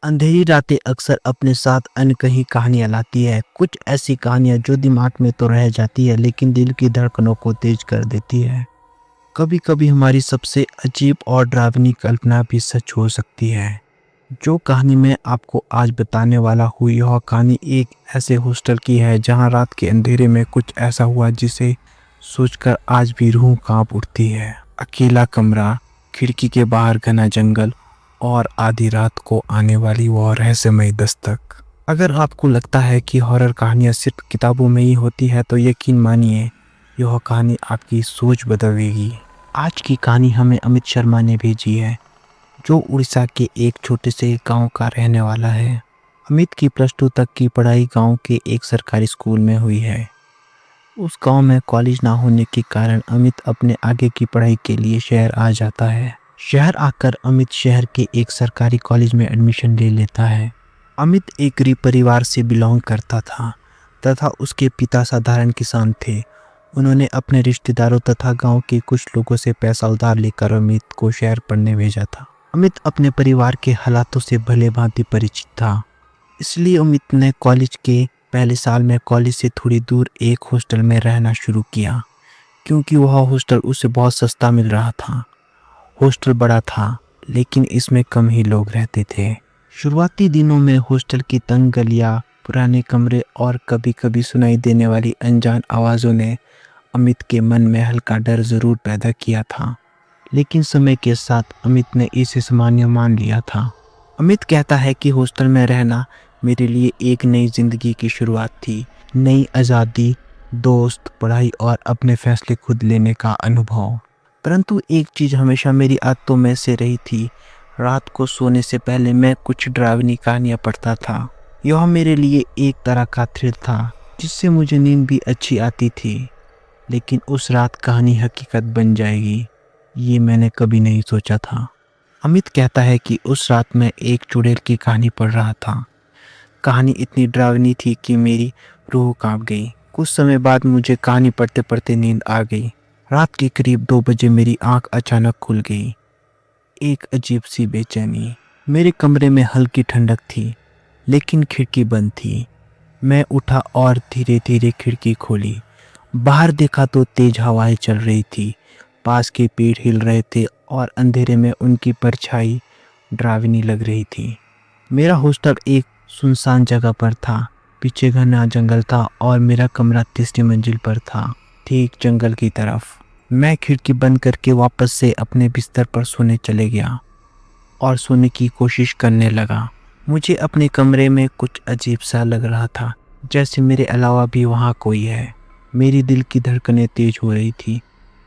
अंधेरी रातें अक्सर अपने साथ अनकही कहानियाँ लाती है। कुछ ऐसी कहानियाँ जो दिमाग में तो रह जाती है लेकिन दिल की धड़कनों को तेज कर देती है। कभी कभी हमारी सबसे अजीब और डरावनी कल्पना भी सच हो सकती है। जो कहानी मैं आपको आज बताने वाला हूँ, यह कहानी एक ऐसे हॉस्टल की है जहाँ रात के अंधेरे में कुछ ऐसा हुआ जिसे सोचकर आज भी रूह कांप उठती है। अकेला कमरा, खिड़की के बाहर घना जंगल और आधी रात को आने वाली वह रहस्यमय दस्तक। अगर आपको लगता है कि हॉरर कहानियाँ सिर्फ किताबों में ही होती है तो यकीन मानिए, यह कहानी आपकी सोच बदलेगी। आज की कहानी हमें अमित शर्मा ने भेजी है, जो उड़ीसा के एक छोटे से गांव का रहने वाला है। अमित की +2 तक की पढ़ाई गांव के एक सरकारी स्कूल में हुई है। उस गांव में कॉलेज ना होने के कारण अमित अपने आगे की पढ़ाई के लिए शहर आ जाता है। शहर आकर अमित शहर के एक सरकारी कॉलेज में एडमिशन ले लेता है। अमित एक गरीब परिवार से बिलोंग करता था तथा उसके पिता साधारण किसान थे। उन्होंने अपने रिश्तेदारों तथा गांव के कुछ लोगों से पैसा उधार लेकर अमित को शहर पढ़ने भेजा था। अमित अपने परिवार के हालातों से भले भांति परिचित था, इसलिए अमित ने कॉलेज के पहले साल में कॉलेज से थोड़ी दूर एक हॉस्टल में रहना शुरू किया, क्योंकि वह हॉस्टल उसे बहुत सस्ता मिल रहा था। हॉस्टल बड़ा था लेकिन इसमें कम ही लोग रहते थे। शुरुआती दिनों में हॉस्टल की तंग गलियां, पुराने कमरे और कभी-कभी सुनाई देने वाली अनजान आवाज़ों ने अमित के मन में हल्का डर जरूर पैदा किया था, लेकिन समय के साथ अमित ने इसे सामान्य मान लिया था। अमित कहता है कि हॉस्टल में रहना मेरे लिए एक नई जिंदगी की शुरुआत थी। नई आज़ादी, दोस्त, पढ़ाई और अपने फैसले खुद लेने का अनुभव। परंतु एक चीज़ हमेशा मेरी आदतों में से रही थी। रात को सोने से पहले मैं कुछ डरावनी कहानियाँ पढ़ता था। यह मेरे लिए एक तरह का थ्रिल था, जिससे मुझे नींद भी अच्छी आती थी। लेकिन उस रात कहानी हकीकत बन जाएगी, ये मैंने कभी नहीं सोचा था। अमित कहता है कि उस रात मैं एक चुड़ैल की कहानी पढ़ रहा था। कहानी इतनी डरावनी थी कि मेरी रूह कांप गई। कुछ समय बाद मुझे कहानी पढ़ते पढ़ते नींद आ गई। रात के करीब 2 बजे मेरी आंख अचानक खुल गई। एक अजीब सी बेचैनी। मेरे कमरे में हल्की ठंडक थी, लेकिन खिड़की बंद थी। मैं उठा और धीरे धीरे खिड़की खोली। बाहर देखा तो तेज हवाएं चल रही थी। पास के पेड़ हिल रहे थे और अंधेरे में उनकी परछाई डरावनी लग रही थी। मेरा हॉस्टल एक सुनसान जगह पर था। पीछे घना जंगल था और मेरा कमरा तीसरी मंजिल पर था, ठीक जंगल की तरफ। मैं खिड़की बंद करके वापस से अपने बिस्तर पर सोने चले गया और सोने की कोशिश करने लगा। मुझे अपने कमरे में कुछ अजीब सा लग रहा था, जैसे मेरे अलावा भी वहाँ कोई है। मेरी दिल की धड़कनें तेज हो रही थी।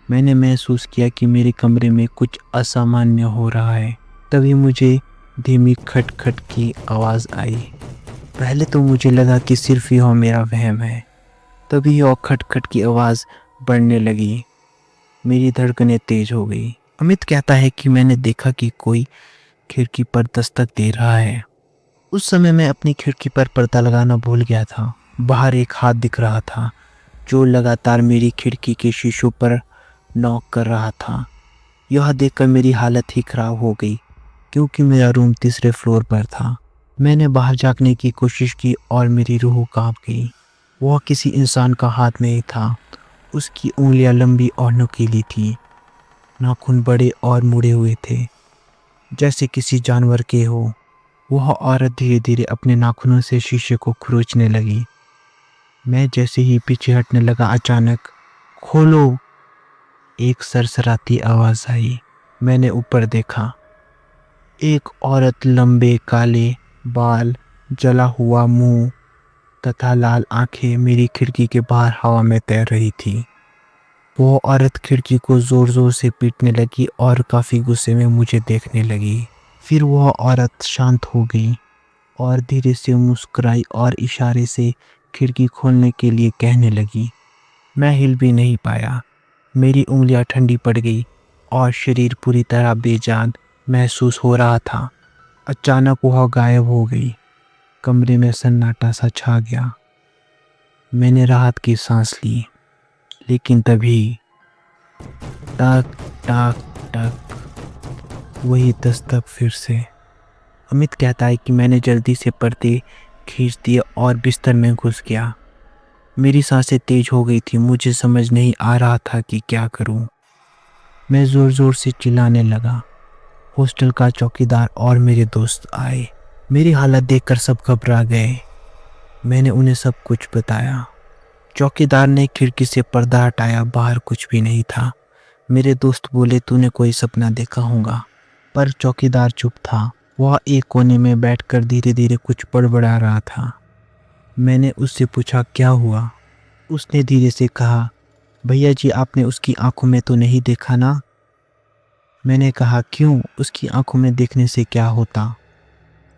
मैंने महसूस किया कि मेरे कमरे में कुछ असामान्य हो रहा है। तभी मुझे धीमी खटखट की आवाज़ आई। पहले तो मुझे लगा कि सिर्फ यह मेरा वहम है। तभी यह खटखट की आवाज़ बढ़ने लगी। मेरी धड़कनें तेज हो गई। अमित कहता है कि मैंने देखा कि कोई खिड़की पर दस्तक दे रहा है। उस समय मैं अपनी खिड़की पर पर्दा लगाना भूल गया था। बाहर एक हाथ दिख रहा था, जो लगातार मेरी खिड़की के शीशों पर नॉक कर रहा था। यह देखकर मेरी हालत ही खराब हो गई, क्योंकि मेरा रूम तीसरे फ्लोर पर था। मैंने बाहर झाँकने की कोशिश की और मेरी रूह कांप गई। वह किसी इंसान का हाथ नहीं था। उसकी उंगलियां लंबी और नुकीली थी। नाखून बड़े और मुड़े हुए थे, जैसे किसी जानवर के हो। वह औरत धीरे धीरे अपने नाखूनों से शीशे को खरोंचने लगी। मैं जैसे ही पीछे हटने लगा, अचानक खोलो, एक सरसराती आवाज आई। मैंने ऊपर देखा। एक औरत, लंबे काले बाल, जला हुआ मुंह तथा लाल आंखें, मेरी खिड़की के बाहर हवा में तैर रही थी। वो औरत खिड़की को जोर जोर से पीटने लगी और काफी गुस्से में मुझे देखने लगी। फिर वह औरत शांत हो गई और धीरे से मुस्कुराई और इशारे से खिड़की खोलने के लिए कहने लगी। मैं हिल भी नहीं पाया। मेरी उंगलियां ठंडी पड़ गई और शरीर पूरी तरह बेजान महसूस हो रहा था। अचानक वह गायब हो गई। कमरे में सन्नाटा सा छा गया। मैंने राहत की सांस ली, लेकिन तभी टक टक टक, वही दस्तक फिर से। अमित कहता है कि मैंने जल्दी से पर्दे खींच दिए और बिस्तर में घुस गया। मेरी सांसें तेज हो गई थी, मुझे समझ नहीं आ रहा था कि क्या करूं। मैं ज़ोर ज़ोर से चिल्लाने लगा। हॉस्टल का चौकीदार और मेरे दोस्त आए। मेरी हालत देखकर सब घबरा गए। मैंने उन्हें सब कुछ बताया। चौकीदार ने खिड़की से पर्दा हटाया, बाहर कुछ भी नहीं था। मेरे दोस्त बोले तूने कोई सपना देखा होगा, पर चौकीदार चुप था। वह एक कोने में बैठकर धीरे धीरे कुछ बड़बड़ा रहा था। मैंने उससे पूछा क्या हुआ। उसने धीरे से कहा, भैया जी आपने उसकी आंखों में तो नहीं देखा ना। मैंने कहा क्यों, उसकी आंखों में देखने से क्या होता।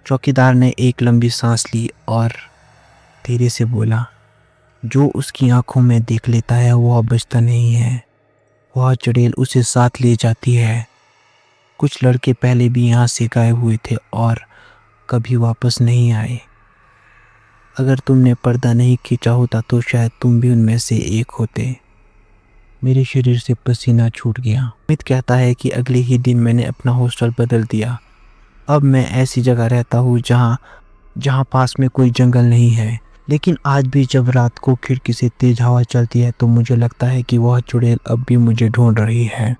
चौकीदार ने एक लंबी सांस ली और धीरे से बोला, जो उसकी आंखों में देख लेता है वह बचता नहीं है, वह चुड़ैल उसे साथ ले जाती है। कुछ लड़के पहले भी यहाँ से गायब हुए थे और कभी वापस नहीं आए। अगर तुमने पर्दा नहीं खींचा होता तो शायद तुम भी उनमें से एक होते। मेरे शरीर से पसीना छूट गया। अमित कहता है कि अगले ही दिन मैंने अपना हॉस्टल बदल दिया। अब मैं ऐसी जगह रहता हूँ जहाँ पास में कोई जंगल नहीं है। लेकिन आज भी जब रात को खिड़की से तेज हवा चलती है तो मुझे लगता है कि वह चुड़ैल अब भी मुझे ढूंढ रही है।